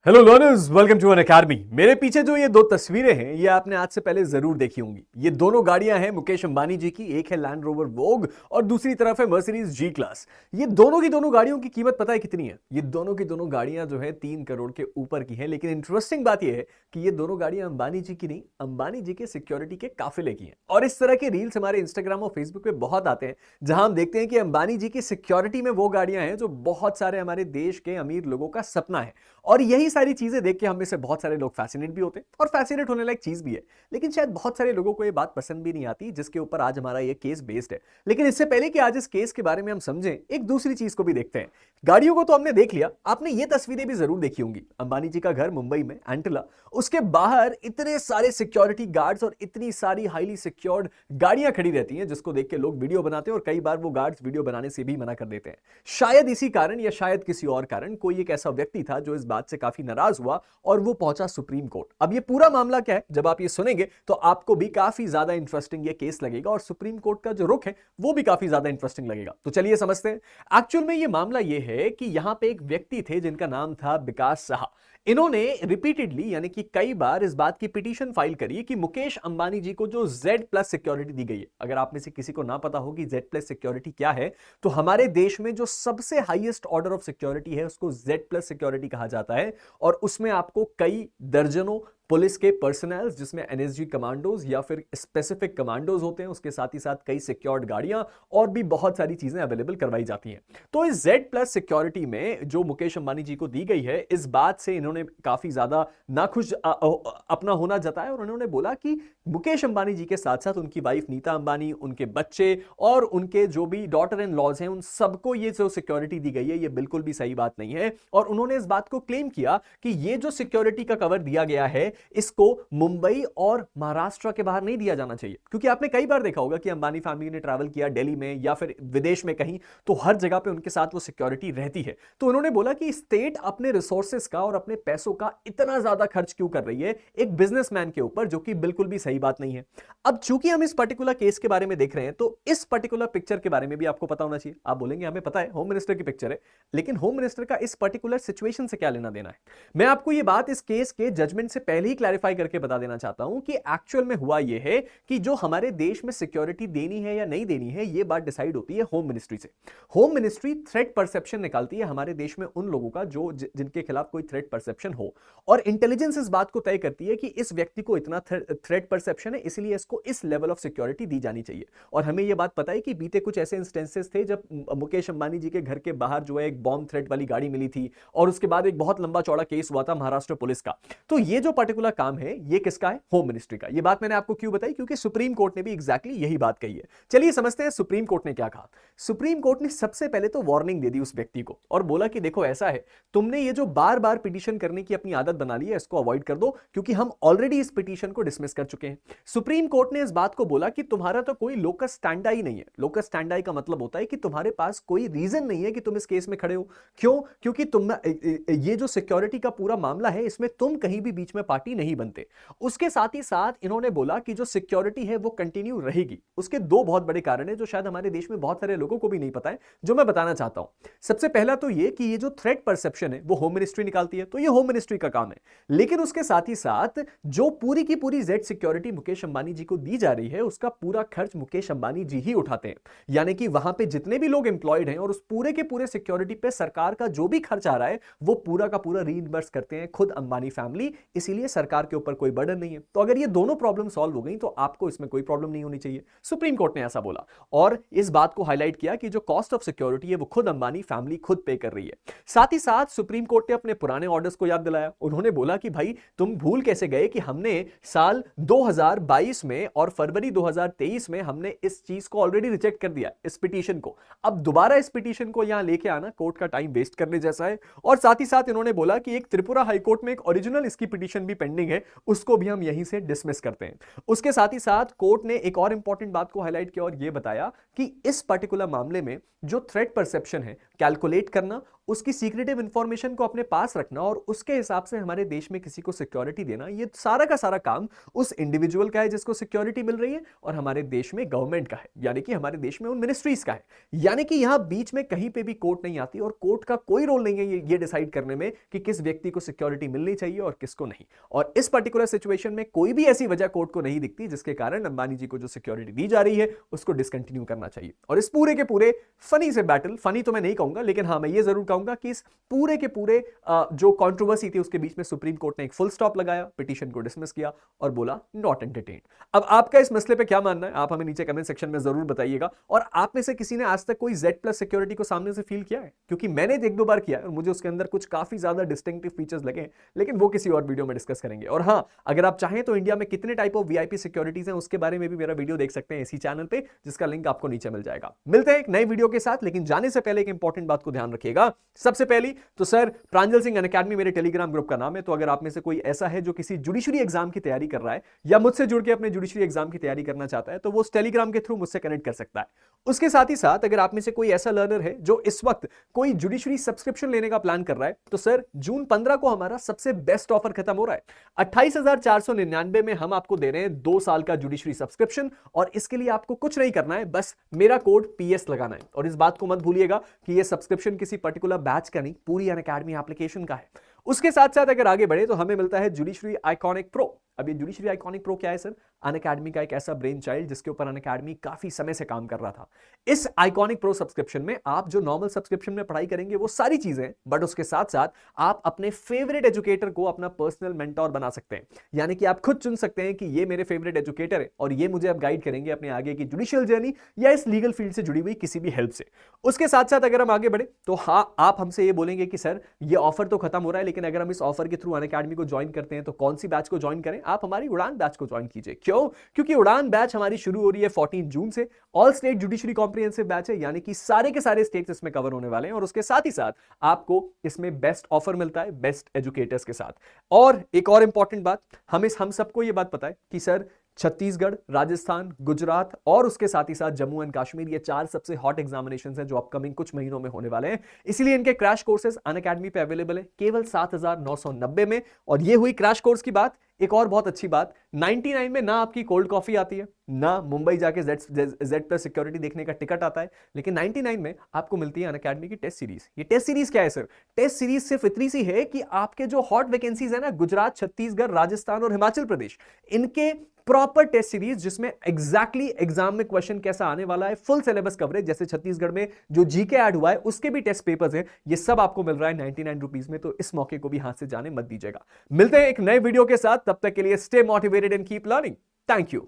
Hello learners, welcome to Unacademy. मेरे पीछे जो ये दो तस्वीरें हैं ये आपने आज से पहले जरूर देखी होंगी। ये दोनों गाड़ियां हैं मुकेश अंबानी जी की। एक है लैंड रोवर वोग और दूसरी तरफ है मर्सिडीज जी क्लास। ये दोनों की दोनों गाड़ियों की कीमत पता है कितनी है? ये दोनों की दोनों गाड़ियां जो है 3 करोड़ के ऊपर की हैं। लेकिन इंटरेस्टिंग बात यह है कि ये दोनों गाड़ियां अंबानी जी की नहीं, अंबानी जी के सिक्योरिटी के काफिले की हैं। और इस तरह के रील्स हमारे इंस्टाग्राम और फेसबुक पे बहुत आते हैं जहां हम देखते हैं कि अंबानी जी की सिक्योरिटी में वो गाड़ियां हैं जो बहुत सारे हमारे देश के अमीर लोगों का सपना है। और यही सारी चीजें देख के हम में से बहुत सारे लोग फैसिनेट भी होते हैं और फैसिनेट होने लायक चीज भी है। लेकिन शायद बहुत सारे लोगों को ये बात पसंद भी नहीं आती जिसके ऊपर आज हमारा ये केस बेस्ड है। लेकिन इससे पहले कि आज इस केस के बारे में हम समझें, एक दूसरी चीज को भी देखते हैं। गाड़ियों को तो हमने देख लिया, आपने ये तस्वीरें भी जरूर देखी होंगी। अंबानी जी का घर मुंबई में एंटिला, उसके बाहर इतने सारे सिक्योरिटी गार्ड्स और इतनी सारी हाईली सिक्योर्ड गाड़ियां खड़ी रहती हैं जिसको देख के लोग वीडियो बनाते हैं और कई बार वो गार्ड्स वीडियो बनाने से भी मना कर देते हैं। शायद इसी कारण या शायद किसी और कारण कोई एक ऐसा व्यक्ति था जो इस बात से काफी नाराज हुआ और वो पहुंचा सुप्रीम कोर्ट। अब ये पूरा मामला क्या है, जब आप ये सुनेंगे तो आपको भी काफी ज्यादा इंटरेस्टिंग ये केस लगेगा और सुप्रीम कोर्ट का जो रुख है वो भी काफी ज्यादा इंटरेस्टिंग लगेगा। तो चलिए समझते हैं। एक्चुअल में ये मामला ये है कि यहां पे एक व्यक्ति थे जिनका नाम था विकास साहा। इन्होंने रिपीटेडली यानी कि कई बार इस बात की पिटीशन फाइल करी कि मुकेश अंबानी जी को जो Z+ सिक्योरिटी दी गई है, अगर आप में से किसी को ना पता हो कि Z+ सिक्योरिटी क्या है, तो हमारे देश में जो सबसे हाईएस्ट ऑर्डर ऑफ सिक्योरिटी है उसको Z+ सिक्योरिटी कहा जाता है। और उसमें आपको कई दर्जनों पुलिस के पर्सनल, जिसमें NSG कमांडोज या फिर स्पेसिफिक कमांडोज होते हैं, उसके साथ ही साथ कई सिक्योर्ड गाड़ियां और भी बहुत सारी चीजें अवेलेबल करवाई जाती हैं। तो इस Z+ सिक्योरिटी में जो मुकेश अंबानी जी को दी गई है, इस बात से इन्होंने काफी ज्यादा नाखुश अपना होना जताया और उन्होंने बोला कि मुकेश अंबानी जी के साथ साथ उनकी वाइफ नीता अंबानी, उनके बच्चे और उनके जो भी डॉटर इन लॉज हैं, उन सबको ये जो सिक्योरिटी दी गई है ये बिल्कुल भी सही बात नहीं है। और उन्होंने इस बात को क्लेम किया कि ये जो सिक्योरिटी का कवर दिया गया है इसको मुंबई और महाराष्ट्र के बाहर नहीं दिया जाना चाहिए। क्योंकि आपने कई बार देखा होगा कि अंबानी फैमिली ने ट्रैवल किया दिल्ली में या फिर विदेश में कहीं, तो हर जगह पे उनके साथ वो सिक्योरिटी रहती है। तो उन्होंने बोला कि स्टेट अपने रिसोर्सेस का और अपने पैसों का इतना ज्यादा खर्च क्यों कर रही है एक बिजनेसमैन के ऊपर, जो कि बिल्कुल भी सही बात नहीं है। अब चूंकि हम इस पर्टिकुलर केस के बारे में देख रहे हैं तो इस पर्टिकुलर पिक्चर के बारे में भी आपको पता होना चाहिए। आप बोलेंगे हमें पता है, होम मिनिस्टर की पिक्चर है, लेकिन होम मिनिस्टर का इस पर्टिकुलर सिचुएशन से क्या लेना देना है? मैं आपको यह बात इस केस के जजमेंट से पहले ही क्लैरिफाई करके बता देना चाहता हूं कि एक्चुअल में हुआ यह है कि जो हमारे देश में सिक्योरिटी देनी है या नहीं देनी है, यह बात डिसाइड होती है होम मिनिस्ट्री से। होम मिनिस्ट्री थ्रेट परसेप्शन निकालती है हमारे देश में उन लोगों का जो जिनके खिलाफ कोई थ्रेट परसेप्शन हो, और इंटेलिजेंस इस बात को तय करती है कि इस व्यक्ति को इतना थ्रेट परसेप्शन है, इसलिए इसको इस लेवल ऑफ सिक्योरिटी दी जानी चाहिए। और हमें यह बात पता है कि बीते कुछ ऐसे इंस्टेंसेस थे जब मुकेश अंबानी जी के घर के बाहर जो है एक बॉम्ब थ्रेट वाली गाड़ी मिली थी और उसके बाद एक बहुत लंबा चौड़ा केस हुआ था महाराष्ट्र पुलिस का। तो ये जो पर्टिकुलर काम है ये किसका है? होम मिनिस्ट्री का। ये बात मैंने आपको क्यों बताई? क्योंकि सुप्रीम कोर्ट ने भी एग्जैक्टली यही बात कही है। चलिए समझते हैं सुप्रीम कोर्ट ने क्या कहा। सुप्रीम कोर्ट ने सबसे पहले तो वार्निंग दे दी उस व्यक्ति को और बोला कि देखो ऐसा है, तुमने ये जो बार बार पिटीशन करने की अपनी आदत बना ली है इसको अवॉइड कर दो, क्योंकि हम ऑलरेडी इस पिटीशन को डिसमिस कर चुके हैं। सुप्रीम कोर्ट ने इस बात को बोला कि तुम्हारा तो कोई लोकस स्टैंडाई नहीं है। लोकस स्टैंडाई का मतलब होता है कि तुम्हारे पास कोई रीजन नहीं है कि तुम इस केस में खड़े हो। क्यों? क्योंकि तुम ये जो सिक्योरिटी का पूरा मामला है इसमें तुम कहीं भी बीच में पार्टी नहीं बनते। उसके साथ ही साथ इन्होंने बोला कि जो सिक्योरिटी है वो कंटिन्यू रहेगी। उसके दो बहुत बड़े कारण है जो शायद हमारे देश में बहुत सारे लोगों को भी नहीं पता है, जो मैं बताना चाहता हूं। सबसे पहला तो ये कि ये जो थ्रेट परसेप्शन है वो होम मिनिस्ट्री निकालती है, तो ये होम मिनिस्ट्री का काम है। लेकिन उसके साथ ही साथ जो पूरी की पूरी जेड सिक्योरिटी मुकेश अंबानी जी को दी जा रही है उसका पूरा खर्च मुकेश अंबानी जी ही उठाते हैं। यानी कि वहां पे जितने भी लोग एम्प्लॉयड हैं और उस पूरे के पूरे सिक्योरिटी पे सरकार का जो भी खर्च आ रहा है वो पूरा का पूरा रीइंबर्स करते हैं खुद अंबानी फैमिली। इसीलिए सरकार के ऊपर कोई बर्डन नहीं है। तो अगर ये दोनों प्रॉब्लम सॉल्व हो गई तो आपको इसमें कोई प्रॉब्लम नहीं होनी चाहिए। सुप्रीम कोर्ट ने ऐसा बोला और इस बात को हाईलाइट किया कि जो कॉस्ट ऑफ सिक्योरिटी है वो खुद अंबानी फैमिली खुद पे कर रही है। साथ ही साथ सुप्रीम कोर्ट ने अपने पुराने ऑर्डर्स को याद दिलाया। उन्होंने बोला कि भाई तुम भूल कैसे गए कि हमने साल 2022 में और फरवरी 2023 में हमने इस चीज को ऑलरेडी रिजेक्ट कर दिया, इस पिटीशन को। अब दोबारा इस पिटीशन को यहां लेके आना कोर्ट का टाइम वेस्ट करने जैसा है। और साथ ही साथ इन्होंने बोला कि एक त्रिपुरा हाईकोर्ट में एक ओरिजिनल इसकी पिटीशन भी पेंडिंग है, उसको भी हम यहीं से डिसमिस करते हैं। उसके साथ ही साथ कोर्ट ने एक और इंपॉर्टेंट बात को हाईलाइट किया और यह बताया कि इस पर्टिकुलर मामले में जो थ्रेट परसेप्शन है कैलकुलेट करना उसकी सीक्रेटिव इंफॉर्मेशन को अपने पास रखना और उसके हिसाब से हमारे देश में किसी को सिक्योरिटी देना, ये सारा का सारा काम उस इंडिविजुअल का है जिसको सिक्योरिटी मिल रही है और हमारे देश में गवर्नमेंट का है, यानी कि हमारे देश में उन मिनिस्ट्रीज का है। यानी कि यहां बीच में कहीं पे भी कोर्ट नहीं आती और कोर्ट का कोई रोल नहीं है ये डिसाइड करने में कि किस व्यक्ति को सिक्योरिटी मिलनी चाहिए और किसको नहीं। और इस पर्टिकुलर सिचुएशन में कोई भी ऐसी वजह कोर्ट को नहीं दिखती जिसके कारण अंबानी जी को जो सिक्योरिटी दी जा रही है उसको डिसकंटिन्यू करना चाहिए। और इस पूरे के पूरे फनी से बैटल, फनी तो मैं नहीं कहूंगा लेकिन हां मैं ये जरूर कहूंगा कि इस पूरे के पूरे जो कंट्रोवर्सी थी उसके बीच में सुप्रीम कोर्ट ने एक फुल स्टॉप लगाया, पिटीशन को डिसमिस किया और बोला नॉट एंटरटेन्ड। अब आपका इस मसले पे क्या मानना है आप हमें नीचे कमेंट सेक्शन में जरूर बताइएगा। और आप में से किसी ने आज तक कोई Z+ सिक्योरिटी को सामने से फील किया है? क्योंकि मैंने एक दो बार किया है और मुझे उसके अंदर कुछ काफी ज्यादा डिस्टिंक्टिव फीचर्स लगे, लेकिन वो किसी और वीडियो में डिस्कस करेंगे। और हां, अगर आप चाहें तो इंडिया में कितने टाइप ऑफ VIP सिक्योरिटीज हैं उसके बारे में भी मेरा वीडियो देख सकते हैं इसी चैनल पे, जिसका लिंक आपको नीचे मिल जाएगा। मिलते हैं एक नए वीडियो के साथ, लेकिन जाने से पहले एक इंपॉर्टेंट बात को ध्यान रखिएगा। सबसे पहली तो सर प्रांजल सिंह अनअकैडमी मेरे टेलीग्राम ग्रुप का नाम है, तो अगर आप में से कोई ऐसा है जो किसी जुडिशरी एग्जाम की तैयारी कर रहा है या मुझसे जुड़ के अपने जुडिशरी एग्जाम की तैयारी करना चाहता है तो वो उस टेलीग्राम के थ्रू मुझसे कनेक्ट कर सकता है। उसके साथ ही साथ अगर आप में से कोई ऐसा लर्नर है जो इस वक्त कोई जुडिशरी सब्सक्रिप्शन लेने का प्लान कर रहा है तो सर जून 15 को हमारा सबसे बेस्ट ऑफर खत्म हो रहा है। 28,499 में हम आपको दे रहे हैं 2 साल का जुडिशरी सब्सक्रिप्शन और इसके लिए आपको कुछ नहीं करना है, बस मेरा कोड PS लगाना है। और इस बात को मत भूलिएगा कि यह सब्सक्रिप्शन किसी पर्टिकुलर बैच का नहीं, पूरी अनअकैडमी एप्लीकेशन का है। उसके साथ साथ अगर आगे बढ़े तो हमें मिलता है जुडिशरी आइकॉनिक प्रो। अब ये जुडिशरी आइकॉनिक प्रो क्या है सर? अनअकैडमी का एक ऐसा ब्रेन चाइल्ड जिसके ऊपर अनअकैडमी काफी समय से काम कर रहा था। इस आइकॉनिक प्रो सब्सक्रिप्शन में आप जो नॉर्मल सब्सक्रिप्शन में पढ़ाई करेंगे वो सारी चीजें, बट उसके साथ साथ आप अपने फेवरेट एजुकेटर को अपना पर्सनल मेंटोर बना सकते हैं। यानी कि आप खुद चुन सकते हैं कि ये मेरे फेवरेट एजुकेटर है और ये मुझे अब गाइड करेंगे अपने आगे की जुडिशियल जर्नी या इस लीगल फील्ड से जुड़ी हुई किसी भी हेल्प से। उसके साथ साथ अगर हम आगे बढ़े तो हाँ, आप हमसे ये बोलेंगे कि सर ये ऑफर तो खत्म हो रहा है, लेकिन अगर हम इस ऑफर के थ्रू अनअकैडमी को ज्वाइन करते हैं तो कौन सी बैच को ज्वाइन करें? आप हमारी उड़ान बैच को ज्वाइन कीजिए। क्यों? क्योंकि उड़ान बैच हमारी शुरू हो रही है 14 जून से। All state judiciary comprehensive batch है, यानी कि सारे के सारे स्टेट्स इसमें कवर होने वाले हैं और उसके साथ ही साथ आपको इसमें बेस्ट ऑफर मिलता है बेस्ट एजुकेटर्स के साथ। और एक और इंपॉर्टेंट बात, हम सबको यह बात पता है कि सर छत्तीसगढ़, राजस्थान, गुजरात और उसके साथ ही साथ जम्मू एंड कश्मीर, ये 4 सबसे हॉट एग्जामिनेशंस हैं जो अपकमिंग कुछ महीनों में होने वाले हैं। इसीलिए इनके क्रैश कोर्सेज अनअकैडमी पे अवेलेबल है केवल 7,990 में। और ये हुई क्रैश कोर्स की बात। एक और बहुत अच्छी बात, 99 में ना आपकी कोल्ड कॉफी आती है, ना मुंबई जाके Z+ सिक्योरिटी देखने का टिकट आता है, लेकिन 99 में आपको मिलती है अनअकैडमी की टेस्ट सीरीज। ये टेस्ट सीरीज क्या है सर? टेस्ट सीरीज सिर्फ इतनी सी है कि आपके जो हॉट वैकेंसीज है ना, गुजरात, छत्तीसगढ़, राजस्थान और हिमाचल प्रदेश, इनके प्रॉपर टेस्ट सीरीज जिसमें एग्जैक्टली एग्जाम में क्वेश्चन कैसा आने वाला है, फुल सिलेबस कवरेज, जैसे छत्तीसगढ़ में जो जीके ऐड हुआ है उसके भी टेस्ट पेपर्स हैं, ये सब आपको मिल रहा है 99 रुपीज में। तो इस मौके को भी हाथ से जाने मत दीजिएगा। मिलते हैं एक नए वीडियो के साथ, तब तक के लिए stay motivated and keep learning. Thank you.